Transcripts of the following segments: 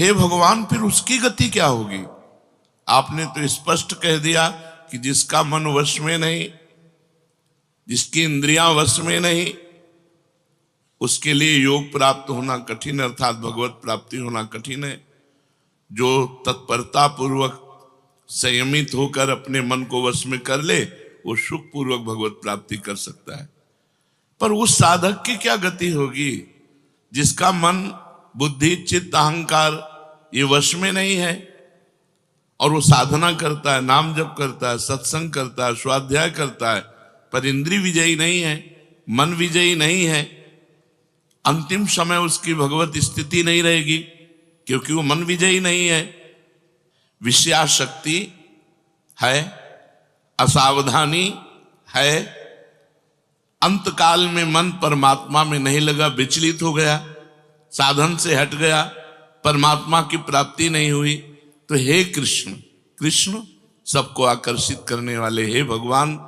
हे भगवान फिर उसकी गति क्या होगी? आपने तो स्पष्ट कह दिया कि जिसका मन वश में नहीं, जिसकी इंद्रियां वश में नहीं, उसके लिए योग प्राप्त होना कठिन, अर्थात भगवत प्राप्ति होना कठिन है। जो तत्परता पूर्वक संयमित होकर अपने मन को वश में कर ले, वो सुख पूर्वक भगवत प्राप्ति कर सकता है। पर उस साधक की क्या गति होगी जिसका मन, बुद्धि, चित्त, अहंकार ये वश में नहीं है, और वो साधना करता है, नाम जप करता है, सत्संग करता है, स्वाध्याय करता है, पर इंद्रिय विजयी नहीं है, मन विजयी नहीं है। अंतिम समय उसकी भगवत स्थिति नहीं रहेगी, क्योंकि वो मन विजयी नहीं है। विषयाशक्ति है, असावधानी है, अंतकाल में मन परमात्मा में नहीं लगा, विचलित हो गया, साधन से हट गया, परमात्मा की प्राप्ति नहीं हुई। तो हे कृष्ण, कृष्ण सबको आकर्षित करने वाले, हे भगवान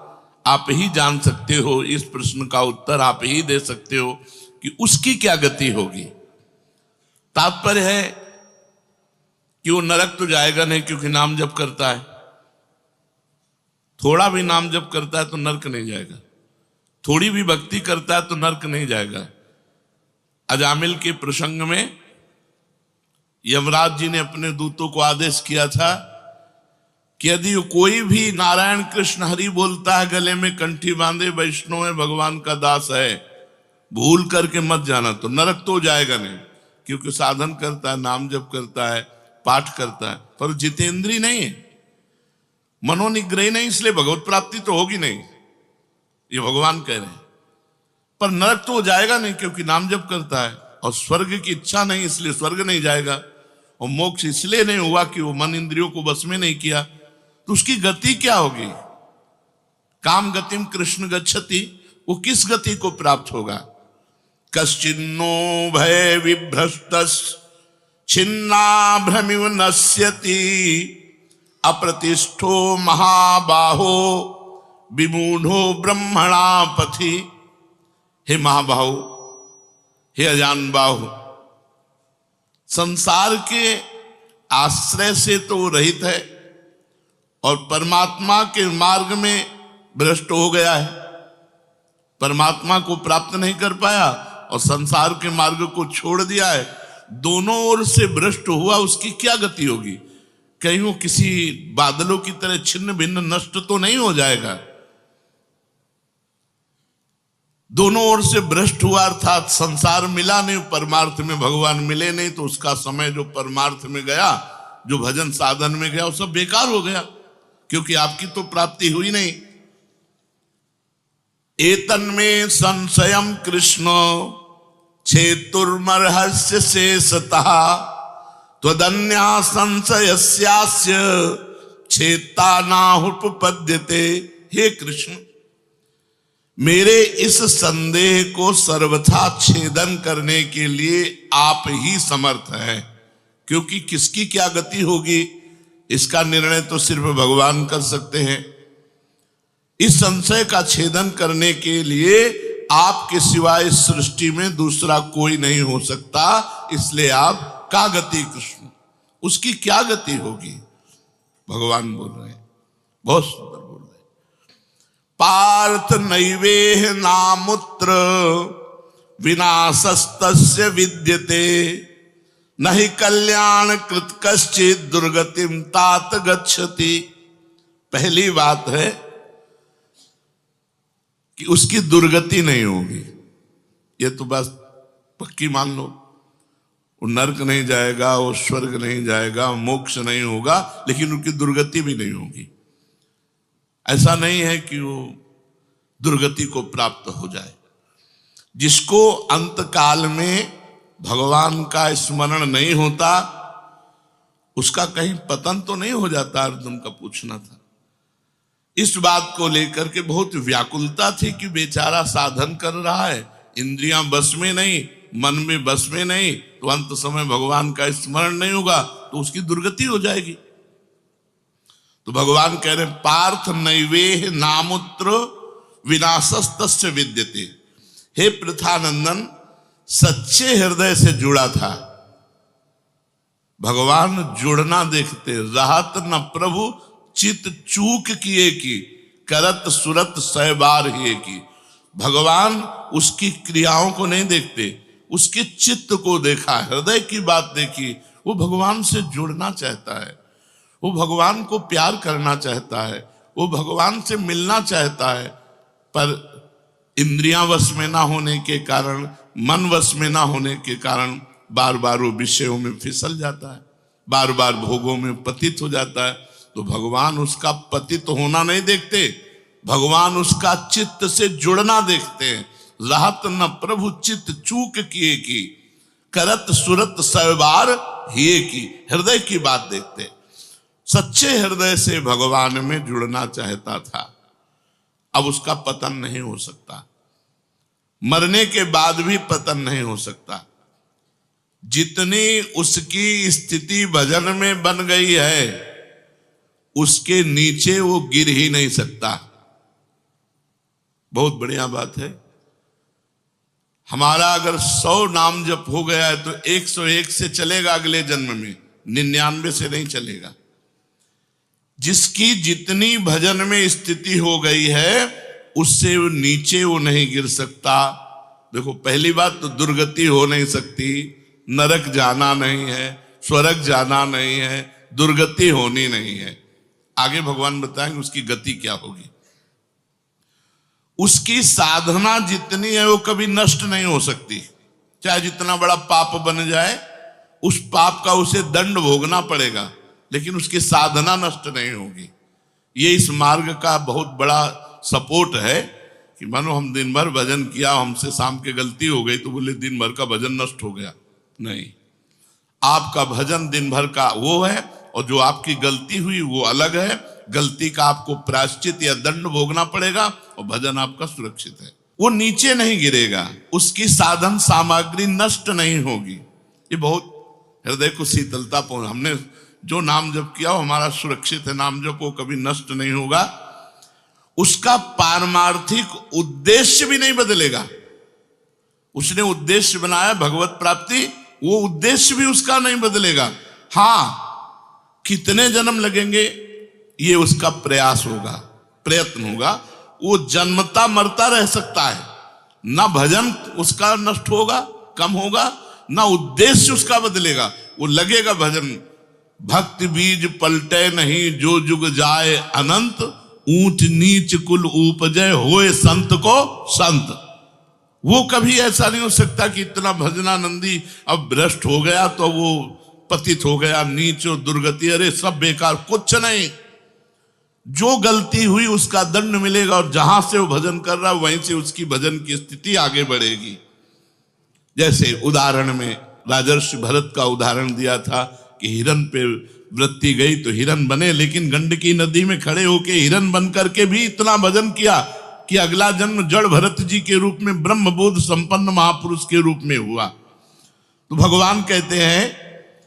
आप ही जान सकते हो, इस प्रश्न का उत्तर आप ही दे सकते हो कि उसकी क्या गति होगी। तात्पर्य है कि वो नरक तो जाएगा नहीं, क्योंकि नाम जप करता है। थोड़ा भी नाम जप करता है तो नरक नहीं जाएगा, थोड़ी भी भक्ति करता है तो नरक नहीं जाएगा। अजामिल के प्रसंग में यमराज जी ने अपने दूतों को आदेश किया था कि यदि कोई भी नारायण कृष्ण हरि बोलता है, गले में कंठी बांधे, वैष्णव है, भगवान का दास है, भूल करके मत जाना, तो नरक तो जाएगा नहीं, क्योंकि साधन करता है, नाम जप करता है, पाठ करता है, पर जितेंद्री नहीं है, मनोनिग्रही नहीं, इसलिए भगवत प्राप्ति तो होगी नहीं, ये भगवान कह रहे हैं। पर नरक तो जाएगा नहीं, क्योंकि नाम जप करता है, और स्वर्ग की इच्छा नहीं, इसलिए स्वर्ग नहीं जाएगा, और मोक्ष इसलिए नहीं हुआ कि वो मन इंद्रियों को बस में नहीं किया। तो उसकी गति क्या होगी? काम गतिम कृष्ण गच्छति, वो किस गति को प्राप्त होगा? कश्चिन्नो भय विभ्रष्टस् छिन्ना भ्रमिव नश्यति, अप्रतिष्ठो महाबाहो विमूढ़ो ब्रह्मणा पथि। हे महाबाहो, हे अजान बाहु, संसार के आश्रय से तो रहित है और परमात्मा के मार्ग में भ्रष्ट हो गया है, परमात्मा को प्राप्त नहीं कर पाया और संसार के मार्ग को छोड़ दिया है, दोनों ओर से भ्रष्ट हुआ। उसकी क्या गति होगी? कहीं वो किसी बादलों की तरह छिन्न भिन्न नष्ट तो नहीं हो जाएगा। दोनों ओर से भ्रष्ट हुआ, अर्थात संसार मिला नहीं, परमार्थ में भगवान मिले नहीं, तो उसका समय जो परमार्थ में गया, जो भजन साधन में गया, वो सब बेकार हो गया, क्योंकि आपकी तो प्राप्ति हुई नहीं। एतन्मे संशयम कृष्ण छेतुर्मर्हस्य शेषतः त्वदन्या संशयस्यास्य छेता नाहुपपद्यते। हे कृष्ण, मेरे इस संदेह को सर्वथा छेदन करने के लिए आप ही समर्थ हैं, क्योंकि किसकी क्या गति होगी इसका निर्णय तो सिर्फ भगवान कर सकते हैं। इस संशय का छेदन करने के लिए आपके सिवाय इस सृष्टि में दूसरा कोई नहीं हो सकता, इसलिए आप का गति कृष्ण, उसकी क्या गति होगी? भगवान बोल रहे हैं, बहुत सुंदर बोल रहे हैं। पार्थ नैवेह नामुत्र विनाशस्तस्य विद्यते, नहि कल्याण कृत कश्चित् दुर्गतिम तात गच्छति। पहली बात है कि उसकी दुर्गति नहीं होगी, ये तो बस पक्की मान लो। वो नरक नहीं जाएगा, वो स्वर्ग नहीं जाएगा, मोक्ष नहीं होगा, लेकिन उनकी दुर्गति भी नहीं होगी। ऐसा नहीं है कि वो दुर्गति को प्राप्त हो जाए। जिसको अंतकाल में भगवान का स्मरण नहीं होता, उसका कहीं पतन तो नहीं हो जाता? अर्जुन का पूछना था। इस बात को लेकर के बहुत व्याकुलता थी कि बेचारा साधन कर रहा है, इंद्रियां बस में नहीं, मन में बस में नहीं, तो अंत समय भगवान का स्मरण नहीं होगा तो उसकी दुर्गति हो जाएगी। तो भगवान कह रहे पार्थ नैवेह नामुत्र विनाशस्तस्य विद्यते। हे पृथानंदन, सच्चे हृदय से जुड़ा था, भगवान जुड़ना देखते। रहत न प्रभु चित चूक किए की, करत सुरत सै बार ही की। भगवान उसकी क्रियाओं को नहीं देखते, उसके चित्त को देखा, हृदय की बात देखी। वो भगवान से जुड़ना चाहता है, वो भगवान को प्यार करना चाहता है, वो भगवान से मिलना चाहता है, पर इंद्रियां वश में ना होने के कारण, मन वश में ना होने के कारण बार बार वो विषयों में फिसल जाता है, बार बार भोगों में पतित हो जाता है। तो भगवान उसका पतित होना नहीं देखते, भगवान उसका चित्त से जुड़ना देखते हैं। रहत न प्रभु चित्त चूक किए की, करत सुरत सवार हिए की। हृदय की बात देखते, सच्चे हृदय से भगवान में जुड़ना चाहता था। अब उसका पतन नहीं हो सकता, मरने के बाद भी पतन नहीं हो सकता। जितनी उसकी स्थिति भजन में बन गई है, उसके नीचे वो गिर ही नहीं सकता। बहुत बढ़िया बात है। हमारा अगर 100 नाम जप हो गया है तो 101 से चलेगा, अगले जन्म में 99 से नहीं चलेगा। जिसकी जितनी भजन में स्थिति हो गई है, उससे वो नीचे वो नहीं गिर सकता। देखो, पहली बात तो दुर्गति हो नहीं सकती, नरक जाना नहीं है, स्वर्ग जाना नहीं है, दुर्गति होनी नहीं है। आगे भगवान बताएंगे उसकी गति क्या होगी। उसकी साधना जितनी है वो कभी नष्ट नहीं हो सकती। चाहे जितना बड़ा पाप बन जाए, उस पाप का उसे दंड भोगना पड़ेगा, लेकिन उसकी साधना नष्ट नहीं होगी। ये इस मार्ग का बहुत बड़ा सपोर्ट है कि मानो हम दिन भर भजन किया, हमसे शाम के गलती हो गई तो बोले दिन भर का भजन नष्ट हो गया। नहीं, आपका भजन दिन भर का वो है, और जो आपकी गलती हुई वो अलग है। गलती का आपको प्रायश्चित या दंड भोगना पड़ेगा, और भजन आपका सुरक्षित है। वो नीचे नहीं गिरेगा, उसकी साधन सामग्री नष्ट नहीं होगी। ये बहुत हृदय को शीतलता पहुंच। हमने जो नाम जप किया वो हमारा सुरक्षित है, नाम जप वो कभी नष्ट नहीं होगा। उसका पारमार्थिक उद्देश्य भी नहीं बदलेगा। उसने उद्देश्य बनाया भगवत प्राप्ति, वो उद्देश्य भी उसका नहीं बदलेगा। हाँ, कितने जन्म लगेंगे ये उसका प्रयास होगा, प्रयत्न होगा। वो जन्मता मरता रह सकता है, ना भजन उसका नष्ट होगा, कम होगा, ना उद्देश्य उसका बदलेगा। वो लगेगा भजन। भक्ति बीज पलटे नहीं, जो जुग जाए अनंत, ऊंच नीच कुल उपजय होए संत को संत। वो कभी ऐसा नहीं हो सकता कि इतना भजनानंदी अब भ्रष्ट हो गया तो वो पतित हो गया, नीच और दुर्गति, अरे सब बेकार, कुछ नहीं। जो गलती हुई उसका दंड मिलेगा, और जहां से वो भजन कर रहा है वहीं से उसकी भजन की स्थिति आगे बढ़ेगी। जैसे उदाहरण में राजर्षि भरत का उदाहरण दिया था कि हिरन पे वृत्ति गई तो हिरन बने, लेकिन गंडकी नदी में खड़े होके हिरन बन करके भी इतना भजन किया कि अगला जन्म जड़ भरत जी के रूप में ब्रह्मबोध संपन्न महापुरुष के रूप में हुआ। तो भगवान कहते हैं,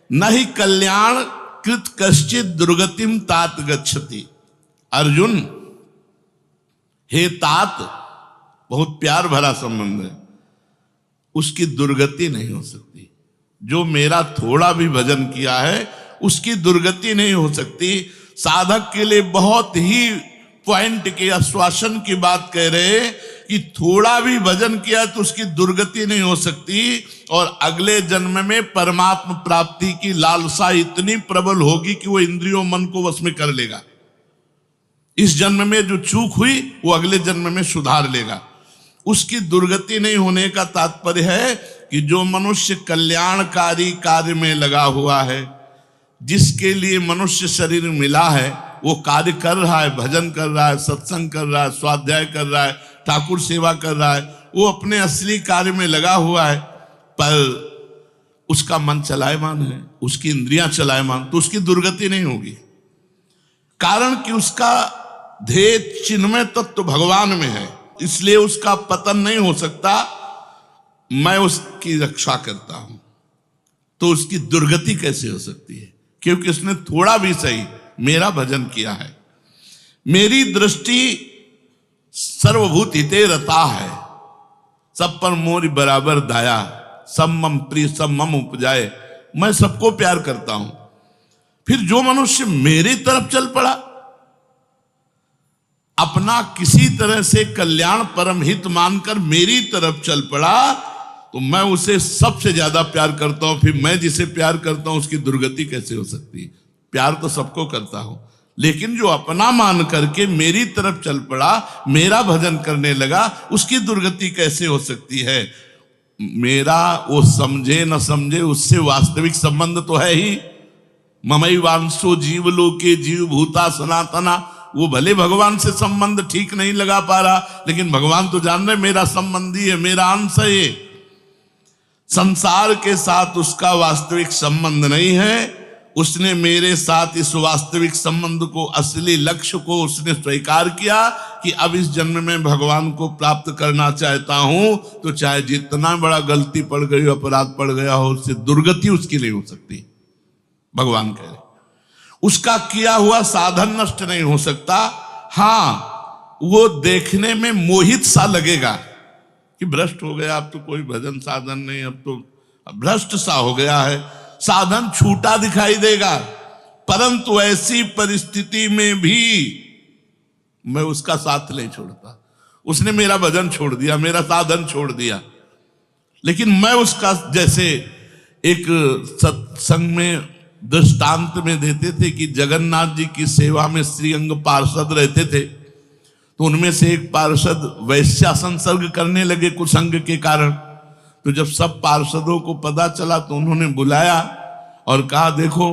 नहीं कल्याण कृत कश्चित दुर्गतिम तात गच्छति। अर्जुन, हे तात, बहुत प्यार भरा संबंध है, उसकी दुर्गति नहीं हो सकती। जो मेरा थोड़ा भी भजन किया है उसकी दुर्गति नहीं हो सकती। साधक के लिए बहुत ही पॉइंट के आश्वासन की बात कह रहे कि थोड़ा भी भजन किया तो उसकी दुर्गति नहीं हो सकती, और अगले जन्म में परमात्मा प्राप्ति की लालसा इतनी प्रबल होगी कि वो इंद्रियों मन को वश में कर लेगा। इस जन्म में जो चूक हुई वो अगले जन्म में सुधार लेगा। उसकी दुर्गति नहीं होने का तात्पर्य है कि जो मनुष्य कल्याणकारी कार्य में लगा हुआ है, जिसके लिए मनुष्य शरीर मिला है, वो कार्य कर रहा है, भजन कर रहा है, सत्संग कर रहा है, स्वाध्याय कर रहा है, ठाकुर सेवा कर रहा है, वो अपने असली कार्य में लगा हुआ है, पर उसका मन चलायमान है, उसकी इंद्रियां चलायमान, तो उसकी दुर्गति नहीं होगी। कारण कि उसका ध्येय चिन्मय तत्व भगवान में है, इसलिए उसका पतन नहीं हो सकता। मैं उसकी रक्षा करता हूं, तो उसकी दुर्गति कैसे हो सकती है? क्योंकि उसने थोड़ा भी सही मेरा भजन किया है। मेरी दृष्टि सर्वभूत हिते रता है, सब पर मोरी बराबर दाया, सब मम प्रिय सब मम उपजाए, मैं सबको प्यार करता हूं। फिर जो मनुष्य मेरी तरफ चल पड़ा, अपना किसी तरह से कल्याण परम हित मानकर मेरी तरफ चल पड़ा, तो मैं उसे सबसे ज्यादा प्यार करता हूं। फिर मैं जिसे प्यार करता हूं उसकी दुर्गति कैसे हो सकती है? प्यार तो सबको करता हूं, लेकिन जो अपना मान करके मेरी तरफ चल पड़ा, मेरा भजन करने लगा, उसकी दुर्गति कैसे हो सकती है? मेरा वो समझे न समझे, उससे वास्तविक संबंध तो है ही। ममई वांसो जीव लोके जीव भूता सनातना। वो भले भगवान से संबंध ठीक नहीं लगा पा रहा, लेकिन भगवान तो जान रहे मेरा संबंधी है, मेरा अंश है। संसार के साथ उसका वास्तविक संबंध नहीं है। उसने मेरे साथ इस वास्तविक संबंध को, असली लक्ष्य को उसने स्वीकार किया कि अब इस जन्म में भगवान को प्राप्त करना चाहता हूं, तो चाहे जितना बड़ा गलती पड़ गई हो, अपराध पड़ गया हो, उससे दुर्गति उसकी नहीं हो सकती। भगवान कह रहे उसका किया हुआ साधन नष्ट नहीं हो सकता। हां, वो देखने में मोहित सा लगेगा कि भ्रष्ट हो गया, अब तो कोई भजन साधन नहीं, अब तो भ्रष्ट सा हो गया है, साधन छूटा दिखाई देगा। परंतु ऐसी परिस्थिति में भी मैं उसका साथ नहीं छोड़ता। उसने मेरा भजन छोड़ दिया, मेरा साधन छोड़ दिया, लेकिन मैं उसका, जैसे एक सत्संग में दृष्टांत में देते थे कि जगन्नाथ जी की सेवा में श्रीअंग पार्षद रहते थे, तो उनमें से एक पार्षद वैश्या संसर्ग करने लगे कुसंग के कारण। तो जब सब पार्षदों को पता चला तो उन्होंने बुलाया और कहा, देखो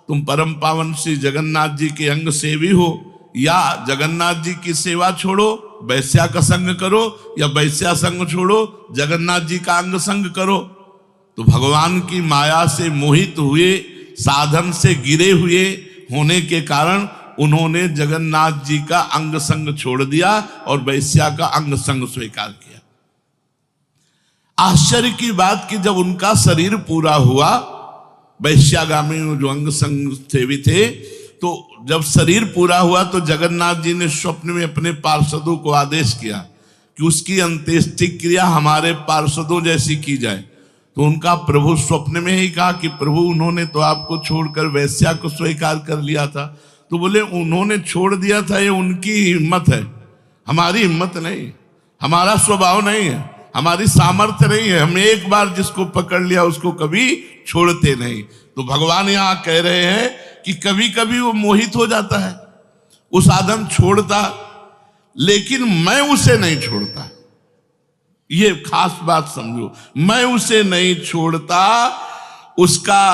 तुम परम पावन श्री जगन्नाथ जी के अंग सेवी हो, या जगन्नाथ जी की सेवा छोड़ो वैश्या का संग करो, या वैश्या संग छोड़ो जगन्नाथ जी का अंग संग करो। तो भगवान की माया से मोहित हुए, साधन से गिरे हुए होने के कारण उन्होंने जगन्नाथ जी का अंग संग छोड़ दिया और वैश्या का अंग संग स्वीकार किया। आश्चर्य की बात कि जब उनका शरीर पूरा हुआ, वैश्यागामी जो अंग संग सेवी थे, तो जब शरीर पूरा हुआ तो जगन्नाथ जी ने स्वप्न में अपने पार्षदों को आदेश किया कि उसकी अंत्येष्टि क्रिया हमारे पार्षदों जैसी की जाए। तो उनका प्रभु स्वप्न में ही कहा कि प्रभु उन्होंने तो आपको छोड़कर वैश्या को स्वीकार कर लिया था। तो बोले उन्होंने छोड़ दिया था, ये उनकी हिम्मत है, हमारी हिम्मत नहीं, हमारा स्वभाव नहीं है, हमारी सामर्थ्य नहीं है। हम एक बार जिसको पकड़ लिया उसको कभी छोड़ते नहीं। तो भगवान यहां कह रहे हैं कि कभी कभी वो मोहित हो जाता है, वो साधन छोड़ता, लेकिन मैं उसे नहीं छोड़ता। ये खास बात समझो, मैं उसे नहीं छोड़ता, उसका